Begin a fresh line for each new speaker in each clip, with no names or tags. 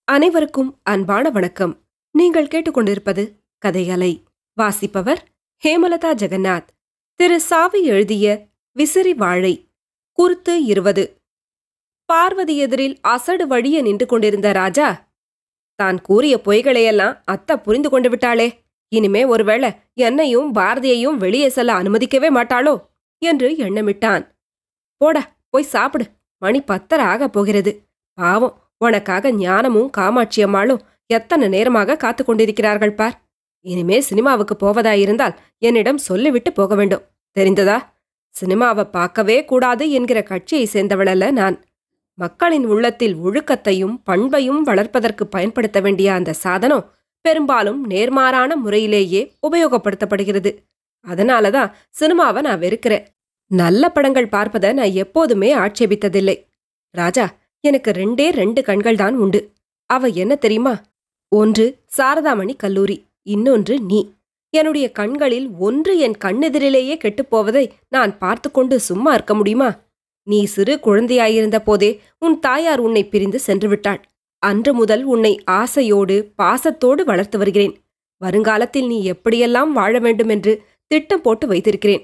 அனைவருக்கும் அன்பான வணக்கம். நீங்கள் கேட்டுக்கொண்டிருப்பது கதையலை. வாசிப்பவர் ஹேமலதா ஜெகநாத். திரு சாவி எழுதிய விசிறி வாழை. குருத்து 20. பார்வதி எதிரில் அசடு வழிய நின்று கொண்டிருந்த ராஜா, தான் கூறிய பொய்களையெல்லாம் அத்தை புரிந்து கொண்டு விட்டாளே, இனிமே ஒருவேளை என்னையும் பாரதியையும் வெளியே செல்ல அனுமதிக்கவே மாட்டாளோ என்று எண்ணமிட்டான். போடா, போய் சாப்பிடு, மணி 10 ஆக போகிறது. பாவம், உனக்காக ஞானமும் காமாட்சி அம்மாளும் எத்தனை நேரமாக காத்து கொண்டிருக்கிறார்கள் பார். இனிமே சினிமாவுக்கு போவதாயிருந்தால் என்னிடம் சொல்லிவிட்டு போக வேண்டும், தெரிந்ததா? சினிமாவை பார்க்கவே கூடாது என்கிற கட்சியை சேர்ந்தவளல்ல நான். மக்களின் உள்ளத்தில் ஒழுக்கத்தையும் பண்பையும் வளர்ப்பதற்கு பயன்படுத்த வேண்டிய அந்த சாதனம் பெரும்பாலும் நேர்மாறான முறையிலேயே உபயோகப்படுத்தப்படுகிறது. அதனாலதான் சினிமாவை நான் வெறுக்கிறேன். நல்ல படங்கள் பார்ப்பதை நான் எப்போதுமே ஆட்சேபித்ததில்லை. ராஜா, எனக்கு 2 கண்கள் தான் உண்டு. அவ என்ன தெரியுமா? ஒன்று சாரதாமணி கல்லூரி, இன்னொன்று நீ. என்னுடைய கண்களில் ஒன்று என் கண்ணெதிரிலேயே கெட்டுப்போவதை நான் பார்த்து கொண்டு சும்மா இருக்க முடியுமா? நீ சிறு குழந்தையாயிருந்த போதே உன் தாயார் உன்னை பிரிந்து சென்று விட்டாள். அன்று முதல் உன்னை ஆசையோடு பாசத்தோடு வளர்த்து வருகிறேன். வருங்காலத்தில் நீ எப்படியெல்லாம் வாழ வேண்டுமென்று திட்டம் போட்டு வைத்திருக்கிறேன்.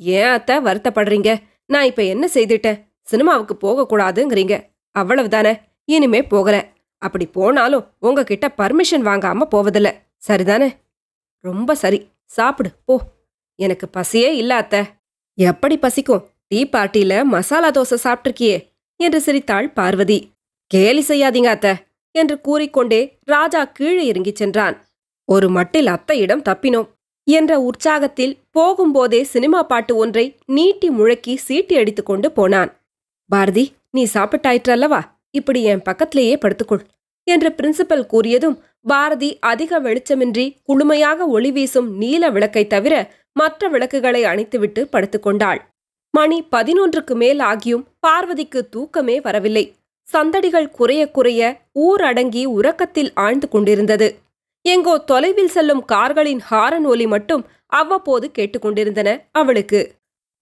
ஏன் அத்தை வருத்தப்படுறீங்க? நான் இப்ப என்ன செய்துட்டேன்? சினிமாவுக்கு போகக்கூடாதுங்கிறீங்க, அவ்வளவுதானே? இனிமே போகல. அப்படி போனாலும் உங்ககிட்ட பர்மிஷன் வாங்காம போவதில்ல, சரிதானே? ரொம்ப சரி, சாப்பிடு போ. எனக்கு பசியே இல்ல அத்தை. எப்படி பசிக்கும்? டீ பார்ட்டியில மசாலா தோசை சாப்பிட்டிருக்கியே என்று சிரித்தாள் பார்வதி. கேலி செய்யாதீங்க அத்தை என்று கூறிக்கொண்டே ராஜா கீழே இறங்கிச் சென்றான். ஒரு மட்டில் அத்தையிடம் தப்பினோம் என்ற உற்சாகத்தில் போகும்போதே சினிமா பாட்டு ஒன்றை நீட்டி முழக்கி சீட்டி அடித்துக் கொண்டு போனான். பாரதி, நீ சாப்பிட்டாயிற்றல்லவா, இப்படி என் பக்கத்திலேயே படுத்துக்கொள் என்று பிரின்சிபல் கூறியதும் பாரதி அதிக வெளிச்சமின்றி குளுமையாக ஒளி வீசும் நீல விளக்கை தவிர மற்ற விளக்குகளை அணைத்துவிட்டு படுத்துக்கொண்டாள். மணி 11க்கு மேல் ஆகியும் பார்வதிக்கு தூக்கமே வரவில்லை. சந்தடிகள் குறைய குறைய ஊர் அடங்கி உறக்கத்தில் ஆழ்ந்து கொண்டிருந்தது. எங்கோ தொலைவில் செல்லும் கார்களின் ஹாரன் ஒலி மட்டும் அவ்வப்போது கேட்டுக்கொண்டிருந்தன அவளுக்கு.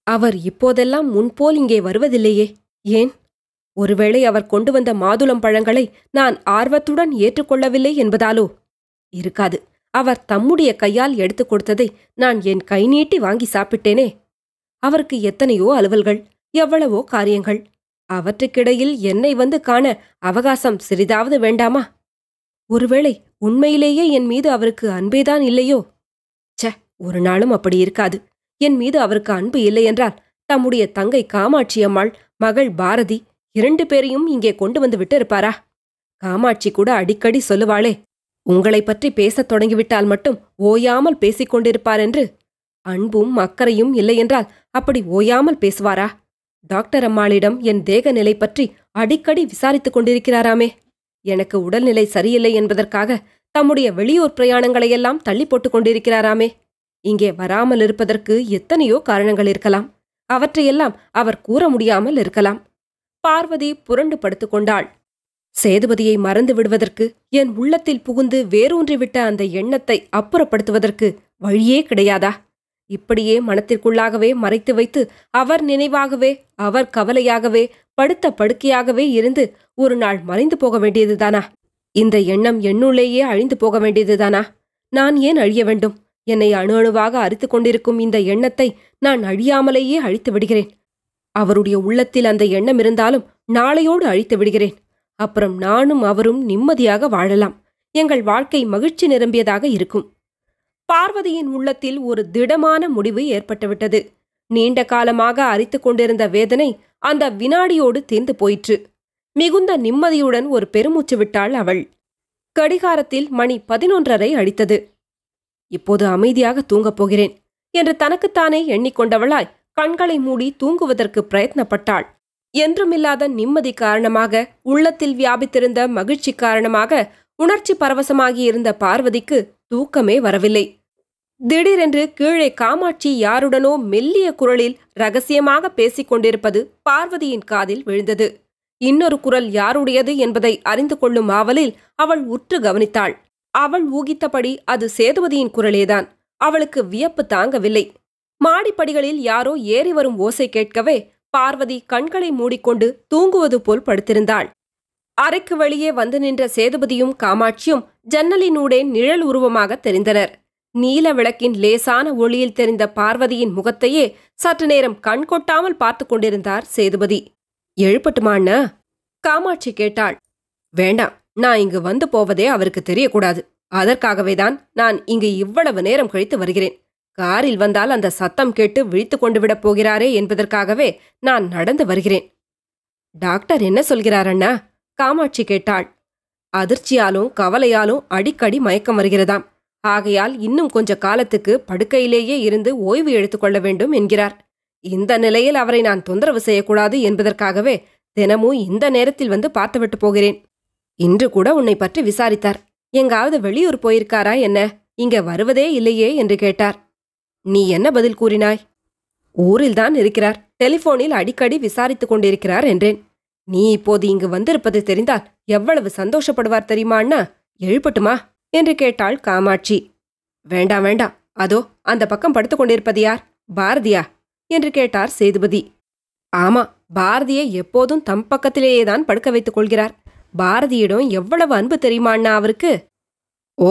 அவர் இப்போதெல்லாம் முன்போல் இங்கே வருவதில்லையே, ஏன்? ஒருவேளை அவர் கொண்டு வந்த மாதுளம் பழங்களை நான் ஆர்வத்துடன் ஏற்றுக்கொள்ளவில்லை என்பதாலோ? இருக்காது, அவர் தம்முடைய கையால் எடுத்துக் கொடுத்ததை நான் என் கை நீட்டி வாங்கி சாப்பிட்டேனே. அவருக்கு எத்தனையோ அலுவல்கள், எவ்வளவோ காரியங்கள். அவற்றுக்கிடையில் என்னை வந்து காண அவகாசம் சிறிதாவது வேண்டாமா? ஒருவேளை உண்மையிலேயே என் மீது அவருக்கு அன்பேதான் இல்லையோ? ச, ஒரு நாளும் அப்படி இருக்காது. என் மீது அவருக்கு அன்பு இல்லையென்றால் தம்முடைய தங்கை காமாட்சி அம்மாள், மகள் பாரதி 2 பேரையும் இங்கே கொண்டு வந்து விட்டு இருப்பாரா? காமாட்சி கூட அடிக்கடி சொல்லுவாளே, உங்களை பற்றி பேசத் தொடங்கிவிட்டால் மட்டும் ஓயாமல் பேசிக்கொண்டிருப்பார் என்று. அன்பும் அக்கறையும் இல்லையென்றால் அப்படி ஓயாமல் பேசுவாரா? டாக்டர் அம்மாளிடம் என் தேக நிலை பற்றி அடிக்கடி விசாரித்துக் கொண்டிருக்கிறாராமே. எனக்கு உடல்நிலை சரியில்லை என்பதற்காக தம்முடைய வெளியூர் பிரயாணங்களையெல்லாம் தள்ளி போட்டுக் கொண்டிருக்கிறாராமே. இங்கே வராமல் இருப்பதற்கு எத்தனையோ காரணங்கள் இருக்கலாம். அவற்றையெல்லாம் அவர் கூற முடியாமல் இருக்கலாம். பார்வதி புரண்டு படுத்துக்கொண்டாள். சேதுபதியை மறந்து விடுவதற்கு, என் உள்ளத்தில் புகுந்து வேரூன்றிவிட்ட அந்த எண்ணத்தை அப்புறப்படுத்துவதற்கு வழியே கிடையாதா? இப்படியே மனத்திற்குள்ளாகவே மறைத்து வைத்து அவர் நினைவாகவே, அவர் கவலையாகவே, படுத்த படுக்கையாகவே இருந்து ஒரு நாள் மறைந்து போக வேண்டியதுதானா? இந்த எண்ணம் என்னுள்ளேயே அழிந்து போக வேண்டியதுதானா? நான் ஏன் அழிய வேண்டும்? என்னை அணு அணுவாக அரித்துக் கொண்டிருக்கும் இந்த எண்ணத்தை நான் அழியாமலேயே அழித்து விடுகிறேன். அவருடைய உள்ளத்தில் அந்த எண்ணம் இருந்தாலும் நாளையோடு அழித்து விடுகிறேன். அப்புறம் நானும் அவரும் நிம்மதியாக வாழலாம். எங்கள் வாழ்க்கை மகிழ்ச்சி நிரம்பியதாக இருக்கும். பார்வதியின் உள்ளத்தில் ஒரு திடமான முடிவு ஏற்பட்டுவிட்டது. நீண்ட காலமாக அரித்துக் கொண்டிருந்த வேதனை அந்த வினாடியோடு தீர்ந்து போயிற்று. மிகுந்த நிம்மதியுடன் ஒரு பெருமூச்சு விட்டாள் அவள். கடிகாரத்தில் மணி 11:30 அடித்தது. இப்போது அமைதியாக தூங்கப் போகிறேன் என்று தனக்குத்தானே எண்ணிக்கொண்டவளாய் கண்களை மூடி தூங்குவதற்கு பிரயத்னப்பட்டாள். என்றுமில்லாத நிம்மதி காரணமாக, உள்ளத்தில் வியாபித்திருந்த மகிழ்ச்சி காரணமாக உணர்ச்சி பரவசமாகியிருந்த பார்வதிக்கு தூக்கமே வரவில்லை. திடீரென்று கீழே காமாட்சி யாருடனோ மெல்லிய குரலில் ரகசியமாக பேசிக் கொண்டிருப்பது பார்வதியின் காதில் விழுந்தது. இன்னொரு குரல் யாருடையது என்பதை அறிந்து கொள்ளும் ஆவலில் அவள் உற்று கவனித்தாள். அவள் ஊகித்தபடி அது சேதுபதியின் குரலேதான். அவளுக்கு வியப்பு தாங்கவில்லை. மாடிப்படிகளில் யாரோ ஏறி வரும் ஓசை கேட்கவே பார்வதி கண்களை மூடிக்கொண்டு தூங்குவது போல் படுத்திருந்தாள். அறைக்கு வெளியே வந்து நின்ற சேதுபதியும் காமாட்சியும் ஜன்னலினூடே நிழல் உருவமாக தெரிந்தனர். நீல விளக்கின் லேசான ஒளியில் தெரிந்த பார்வதியின் முகத்தையே சற்று நேரம் கண் கொட்டாமல் பார்த்து கொண்டிருந்தார் சேதுபதி. எழுப்பட்டுமா அண்ணா? காமாட்சி கேட்டாள். வேண்டாம், நான் இங்கு வந்து போவதே அவருக்கு தெரியக்கூடாது. அதற்காகவேதான் நான் இங்கு இவ்வளவு நேரம் கழித்து வருகிறேன். காரில் வந்தால் அந்த சத்தம் கேட்டு விழித்து கொண்டு விடப் போகிறாரே என்பதற்காகவே நான் நடந்து வருகிறேன். டாக்டர் என்ன சொல்கிறார் அண்ணா? காமாட்சி கேட்டாள். அதிர்ச்சியாலும் கவலையாலும் அடிக்கடி மயக்கம் வருகிறதாம். ஆகையால் இன்னும் கொஞ்ச காலத்துக்கு படுக்கையிலேயே இருந்து ஓய்வு எடுத்துக்கொள்ள வேண்டும் என்கிறார். இந்த நிலையில் அவரை நான் தொந்தரவு செய்யக்கூடாது என்பதற்காகவே தினமும் இந்த நேரத்தில் வந்து பார்த்துவிட்டு போகிறேன். இன்று கூட உன்னை பற்றி விசாரித்தார். எங்காவது வெளியூர் போயிருக்காரா என்ன? இங்க வருவதே இல்லையே என்று கேட்டார். நீ என்ன பதில் கூறினாய்? ஊரில்தான் இருக்கிறார், டெலிபோனில் அடிக்கடி விசாரித்துக் கொண்டிருக்கிறார் என்றேன். நீ இப்போது இங்கு வந்திருப்பது தெரிந்தால் எவ்வளவு சந்தோஷப்படுவார் தெரியுமா அண்ணா? எழுப்பட்டுமா என்று கேட்டாள் காமாட்சி. வேண்டாம் வேண்டாம், அதோ அந்த பக்கம் படுத்துக் கொண்டிருப்பது யார்? பாரதியா என்று கேட்டார் சேதுபதி. ஆமா, பாரதியை எப்போதும் தம் பக்கத்திலேயேதான் படுக்க வைத்துக் கொள்கிறார். பாரதியிடம் எவ்வளவு அன்பு தெரியுமா அண்ணா அவருக்கு? ஓ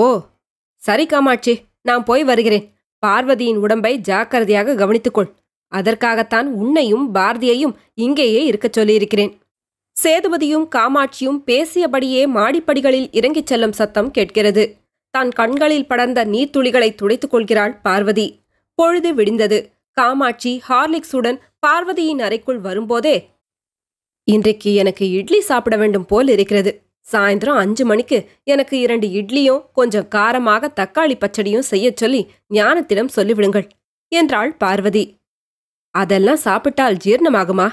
சரி காமாட்சி, நான் போய் வருகிறேன். பார்வதியின் உடம்பை ஜாக்கிரதையாக கவனித்துக்கொள். அதற்காகத்தான் உன்னையும் பாரதியையும் இங்கேயே இருக்கச் சொல்லியிருக்கிறேன். சேதுபதியும் காமாட்சியும் பேசியபடியே மாடிப்படிகளில் இறங்கிச் செல்லும் சத்தம் கேட்கிறது. தன் கண்களில் படர்ந்த நீர்த்துளிகளை துடைத்துக் கொள்கிறாள் பார்வதி. பொழுது விடிந்தது. காமாட்சி ஹார்லிக்ஸுடன் பார்வதியின் அறைக்குள் வரும்போதே, இன்றைக்கு எனக்கு இட்லி சாப்பிட வேண்டும் போல் இருக்கிறது. சாயந்தரம் 5 மணிக்கு எனக்கு 2 இட்லியும் கொஞ்சம் காரமாக தக்காளி பச்சடியும் செய்யச் சொல்லி ஞானத்திடம் சொல்லிவிடுங்கள் என்றாள் பார்வதி. அதெல்லாம் சாப்பிட்டால் ஜீர்ணமாகுமா?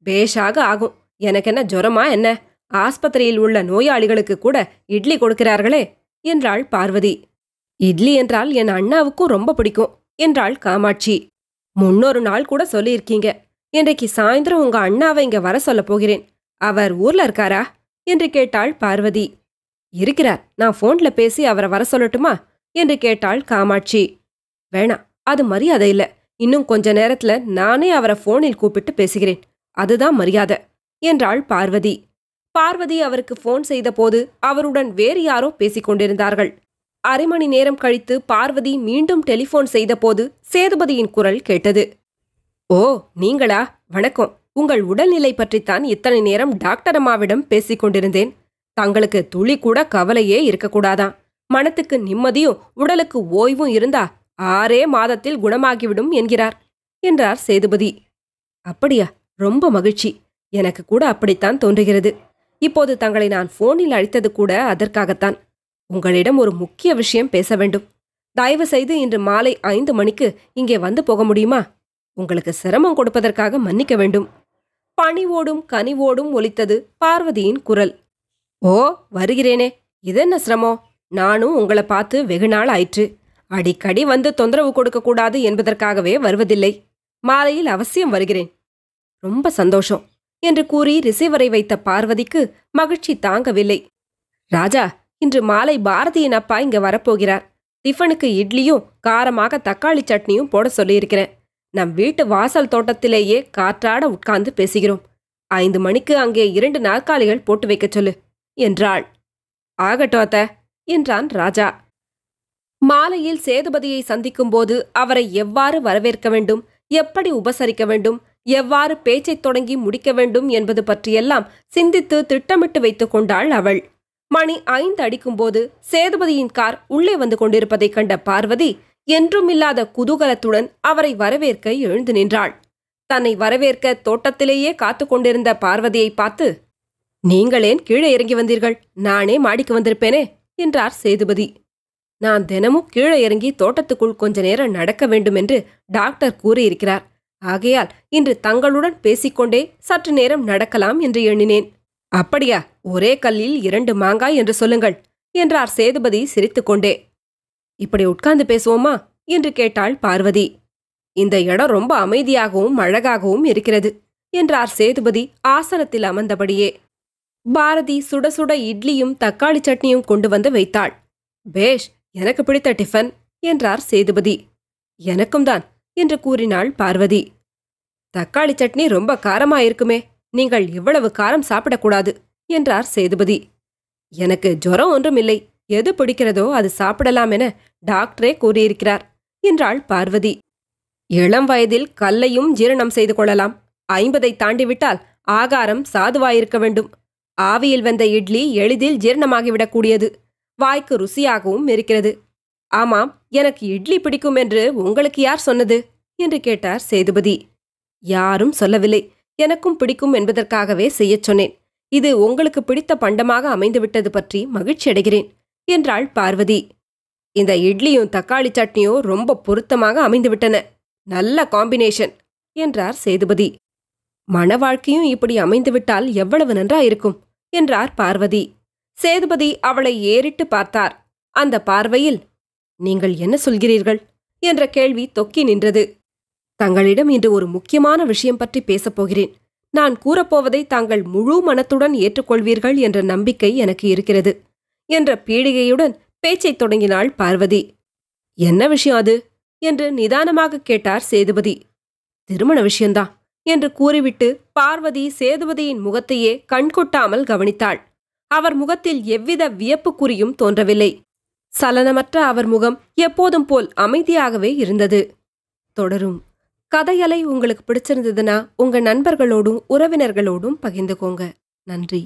பேஷாக ஆகும். எனக்கென்ன ஜுரமா என்ன? ஆஸ்பத்திரியில் உள்ள நோயாளிகளுக்கு கூட இட்லி கொடுக்கிறார்களே என்றாள் பார்வதி. இட்லி என்றால் என் அண்ணாவுக்கும் ரொம்ப பிடிக்கும் என்றாள் காமாட்சி. முன்னொரு நாள் கூட சொல்லியிருக்கீங்க. இன்றைக்கு சாயந்தரம் உங்க அண்ணாவை இங்க வர சொல்ல போகிறேன். அவர் ஊர்ல இருக்காரா என்று கேட்டாள் பார்வதி. இருக்கிறார், நான் போன்ல பேசி அவரை வர சொல்லட்டுமா என்று கேட்டாள் காமாட்சி. வேணாம், அது மரியாதை இல்ல. இன்னும் கொஞ்ச நேரத்துல நானே அவரை போனில் கூப்பிட்டு பேசுகிறேன். அதுதான் மரியாதை என்றாள் பார்வதி. பார்வதி அவருக்கு போன் செய்த போது அவருடன் வேறு யாரோ பேசிக் கொண்டிருந்தார்கள். அரை மணி நேரம் கழித்து பார்வதி மீண்டும் டெலிபோன் செய்தபோது சேதுபதியின் குரல் கேட்டது. ஓ நீங்களா? வணக்கம். உங்கள் உடல்நிலை பற்றித்தான் இத்தனை நேரம் டாக்டர் அம்மாவிடம் பேசிக் கொண்டிருந்தேன். தங்களுக்கு துளி கூட கவலையே இருக்கக்கூடாதான். மனத்துக்கு நிம்மதியும் உடலுக்கு ஓய்வும் இருந்தா 6 மாதத்தில் குணமாகிவிடும் என்கிறார் என்றார் சேதுபதி. அப்படியா? ரொம்ப மகிழ்ச்சி. எனக்கு கூட அப்படித்தான் தோன்றுகிறது. இப்போது தங்களை நான் போனில் அழைத்தது கூட அதற்காகத்தான். உங்களிடம் ஒரு முக்கிய விஷயம் பேச வேண்டும். தயவு செய்து இன்று மாலை 5 மணிக்கு இங்கே வந்து போக முடியுமா? உங்களுக்கு சிரமம் கொடுப்பதற்காக மன்னிக்க வேண்டும். பணிவோடும் கனிவோடும் ஒலித்தது பார்வதியின் குரல். ஓ வருகிறேனே, இதென்ன சிரமம்? நானும் உங்களை பார்த்து வெகு நாள் ஆயிற்று. அடிக்கடி வந்து தொந்தரவு கொடுக்கக்கூடாது என்பதற்காகவே வருவதில்லை. மாலையில் அவசியம் வருகிறேன். ரொம்ப சந்தோஷம் என்று கூறி ரிசீவரை வைத்த பார்வதிக்கு மகிழ்ச்சி தாங்கவில்லை. ராஜா, இன்று மாலை பாரதியின் அப்பா இங்க வரப்போகிறார். டிஃபனுக்கு இட்லியும் காரமாக தக்காளி சட்னியும் போட சொல்லியிருக்கிறேன். நம் வீட்டு வாசல் தோட்டத்திலேயே காற்றாட உட்கார்ந்து பேசுகிறோம். 5 மணிக்கு அங்கே 2 நாற்காலிகள் போட்டு வைக்கச் சொல்லு என்றாள். ஆகட்டும் அத்த என்றான் ராஜா. மாலையில் சேதுபதியை சந்திக்கும்போது அவரை எவ்வாறு வரவேற்க வேண்டும், எப்படி உபசரிக்க வேண்டும், எவ்வாறு பேச்சைத் தொடங்கி முடிக்க வேண்டும் என்பது பற்றியெல்லாம் சிந்தித்து திட்டமிட்டு வைத்துக் கொண்டாள் அவள். மணி 5 அடிக்கும்போது சேதுபதியின் கார் உள்ளே வந்து கொண்டிருப்பதைக் கண்ட பார்வதி என்றுமில்லாத குதூகலத்துடன் அவரை வரவேற்க எழுந்து நின்றாள். தன்னை வரவேற்க தோட்டத்திலேயே காத்து கொண்டிருந்த பார்வதியை பார்த்து, நீங்களேன் கீழே இறங்கி வந்தீர்கள்? நானே மாடிக்கு வந்திருப்பேனே என்றார் சேதுபதி. நான் தினமும் கீழே இறங்கி தோட்டத்துக்குள் கொஞ்ச நேரம் நடக்க வேண்டும் என்று டாக்டர் கூறியிருக்கிறார். ஆகையால் இன்று தங்களுடன் பேசிக்கொண்டே சற்று நேரம் நடக்கலாம் என்று எண்ணினேன். அப்படியா? ஒரே கல்லில் 2 மாங்காய் என்று சொல்லுங்கள் என்றார் சேதுபதி சிரித்துக்கொண்டே. இப்படி உட்கார்ந்து பேசுவோமா என்று கேட்டாள் பார்வதி. இந்த இடம் ரொம்ப அமைதியாகவும் அழகாகவும் இருக்கிறது என்றார் சேதுபதி ஆசனத்தில் அமர்ந்தபடியே. பாரதி சுட சுட இட்லியும் தக்காளி சட்னியும் கொண்டு வந்து வைத்தாள். பேஷ், எனக்கு பிடித்த டிஃபன் என்றார் சேதுபதி. எனக்கும் தான் என்று கூறினாள் பார்வதி. தக்காளி சட்னி ரொம்ப காரமாயிருக்குமே, நீங்கள் இவ்வளவு காரம் சாப்பிடக்கூடாது என்றார் சேதுபதி. எனக்கு ஜுரம் ஒன்றுமில்லை, எது பிடிக்கிறதோ அது சாப்பிடலாம் என டாக்டரே கூறியிருக்கிறார் என்றாள் பார்வதி. இளம் வயதில் கல்லையும் ஜீரணம் செய்து கொள்ளலாம். 50 தாண்டிவிட்டால் ஆகாரம் சாதுவாயிருக்க வேண்டும். ஆவியில் வெந்த இட்லி எளிதில் ஜீரணமாகிவிடக்கூடியது, வாய்க்கு ருசியாகவும் இருக்கிறது. ஆமாம், எனக்கு இட்லி பிடிக்கும் என்று உங்களுக்கு யார் சொன்னது என்று கேட்டார் சேதுபதி. யாரும் சொல்லவில்லை, எனக்கும் பிடிக்கும் என்பதற்காகவே செய்யச் சொன்னேன். இது உங்களுக்கு பிடித்த பண்டமாக அமைந்துவிட்டது பற்றி மகிழ்ச்சி அடைகிறேன் என்றாள் பார்வதி. இந்த இட்லியும் தக்காளி சட்னியும் ரொம்ப பொருத்தமாக அமைந்துவிட்டன, நல்ல காம்பினேஷன் என்றார் சேதுபதி. மண வாழ்க்கையும் இப்படி அமைந்துவிட்டால் எவ்வளவு நன்றாயிருக்கும் என்றார் பார்வதி. சேதுபதி அவளை ஏறிட்டு பார்த்தார். அந்த பார்வையில், நீங்கள் என்ன சொல்கிறீர்கள் என்ற கேள்வி தொக்கி நின்றது. தங்களிடம் இன்று ஒரு முக்கியமான விஷயம் பற்றி பேசப்போகிறேன். நான் கூறப்போவதை தாங்கள் முழு மனத்துடன் ஏற்றுக்கொள்வீர்கள் என்ற நம்பிக்கை எனக்கு இருக்கிறது என்ற பீடிகையுடன் பேச்சைத் தொடங்கினாள் பார்வதி. என்ன விஷயம் அது என்று நிதானமாக கேட்டார் சேதுபதி. திருமண விஷயந்தான் என்று கூறிவிட்டு பார்வதி சேதுபதியின் முகத்தையே கண்கொட்டாமல் கவனித்தாள். அவர் முகத்தில் எவ்வித வியப்பு குறியும் தோன்றவில்லை. சலனமற்ற அவர் முகம் எப்போதும் போல் அமைதியாகவே இருந்தது. தொடரும். கதையலை உங்களுக்கு பிடிச்சிருந்ததுன்னா உங்க நண்பர்களோடும் உறவினர்களோடும் பகிர்ந்துக்கோங்க. நன்றி.